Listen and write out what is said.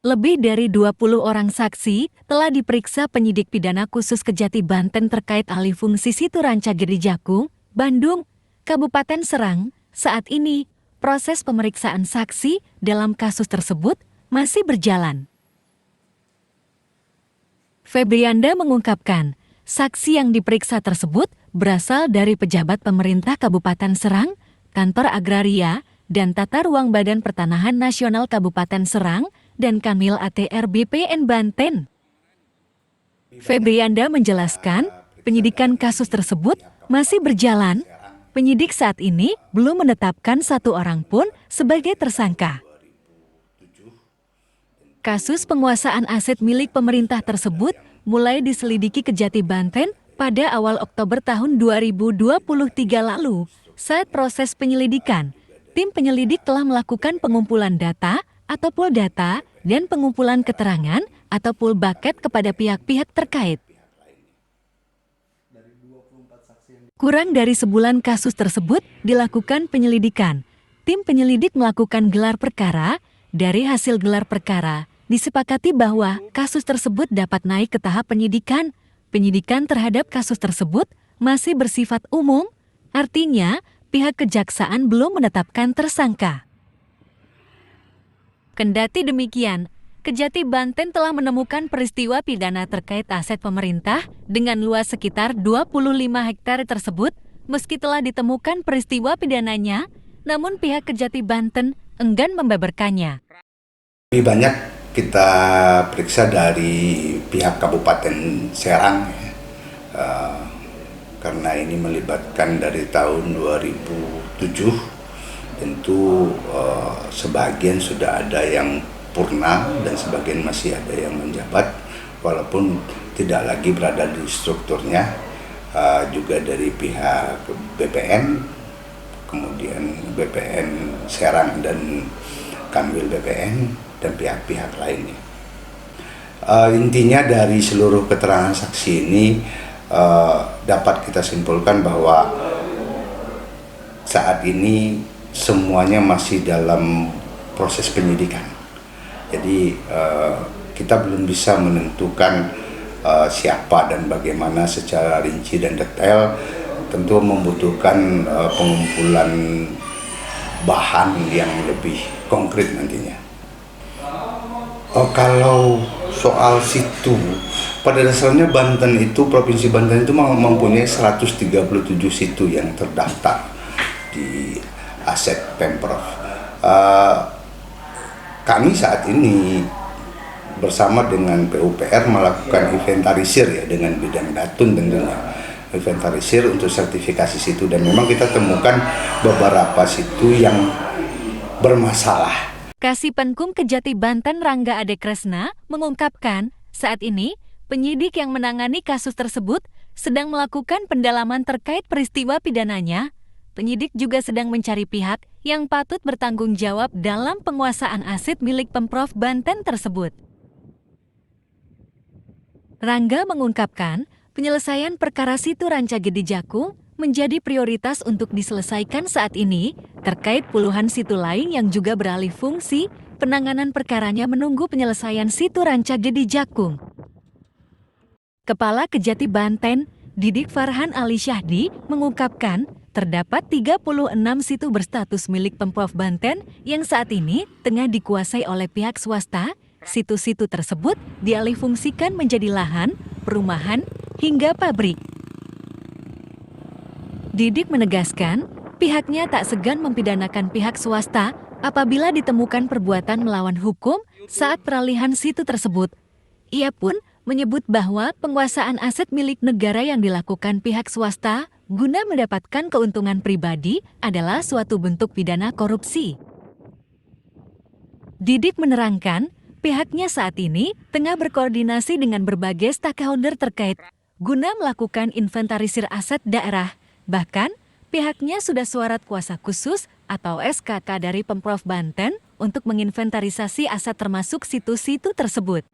Lebih dari 20 orang saksi telah diperiksa penyidik pidana khusus Kejati Banten terkait alih fungsi situ Ranca Gede Jakung, Bandung, Kabupaten Serang. Saat ini, proses pemeriksaan saksi dalam kasus tersebut masih berjalan. Febrianda mengungkapkan, saksi yang diperiksa tersebut berasal dari pejabat pemerintah Kabupaten Serang, Kantor Agraria, dan Tata Ruang Badan Pertanahan Nasional Kabupaten Serang, dan Kanwil ATR BPN Banten. Febrianda menjelaskan, penyidikan kasus tersebut masih berjalan. Penyidik saat ini belum menetapkan satu orang pun sebagai tersangka. Kasus penguasaan aset milik pemerintah tersebut mulai diselidiki Kejati Banten pada awal Oktober tahun 2023 lalu. Saat proses penyelidikan, tim penyelidik telah melakukan pengumpulan data atau pool data dan pengumpulan keterangan atau pool bucket kepada pihak-pihak terkait. Kurang dari sebulan kasus tersebut dilakukan penyelidikan. Tim penyelidik melakukan gelar perkara. Dari hasil gelar perkara, disepakati bahwa kasus tersebut dapat naik ke tahap penyidikan. Penyidikan terhadap kasus tersebut masih bersifat umum, artinya pihak kejaksaan belum menetapkan tersangka. Kendati demikian, Kejati Banten telah menemukan peristiwa pidana terkait aset pemerintah dengan luas sekitar 25 hektar tersebut. Meski telah ditemukan peristiwa pidananya, namun pihak Kejati Banten enggan membeberkannya. Lebih banyak kita periksa dari pihak Kabupaten Serang, karena ini melibatkan dari tahun 2007. Tentu sebagian sudah ada yang purna dan sebagian masih ada yang menjabat, walaupun tidak lagi berada di strukturnya, juga dari pihak BPN, kemudian BPN Serang dan Kanwil BPN dan pihak-pihak lainnya. Intinya dari seluruh keterangan saksi ini dapat kita simpulkan bahwa saat ini semuanya masih dalam proses penyidikan. Jadi kita belum bisa menentukan siapa dan bagaimana secara rinci dan detail. Tentu membutuhkan pengumpulan bahan yang lebih konkret nantinya. Kalau soal situ, pada dasarnya Banten itu, Provinsi Banten itu mempunyai 137 situ yang terdaftar di aset Pemprov. Kami saat ini bersama dengan PUPR melakukan inventarisir ya, dengan bidang datun tentunya, inventarisir untuk sertifikasi situ, dan memang kita temukan beberapa situ yang bermasalah. Kasipenkum Kejati Banten Rangga Ade Kresna mengungkapkan, saat ini penyidik yang menangani kasus tersebut sedang melakukan pendalaman terkait peristiwa pidananya. Penyidik juga sedang mencari pihak yang patut bertanggung jawab dalam penguasaan aset milik Pemprov Banten tersebut. Rangga mengungkapkan, penyelesaian perkara situ Ranca Gede Jakung menjadi prioritas untuk diselesaikan saat ini, terkait puluhan situ lain yang juga beralih fungsi. Penanganan perkaranya menunggu penyelesaian situ Ranca Gede Jakung. Kepala Kejati Banten, Didik Farhan Ali Syahdi, mengungkapkan, terdapat 36 situ berstatus milik Pemprov Banten yang saat ini tengah dikuasai oleh pihak swasta. Situ-situ tersebut dialihfungsikan menjadi lahan, perumahan, hingga pabrik. Didik menegaskan, pihaknya tak segan mempidanakan pihak swasta apabila ditemukan perbuatan melawan hukum saat peralihan situ tersebut. Ia pun menyebut bahwa penguasaan aset milik negara yang dilakukan pihak swasta guna mendapatkan keuntungan pribadi adalah suatu bentuk pidana korupsi. Didik menerangkan, pihaknya saat ini tengah berkoordinasi dengan berbagai stakeholder terkait guna melakukan inventarisir aset daerah. Bahkan, pihaknya sudah surat kuasa khusus atau SKK dari Pemprov Banten untuk menginventarisasi aset termasuk situ-situ tersebut.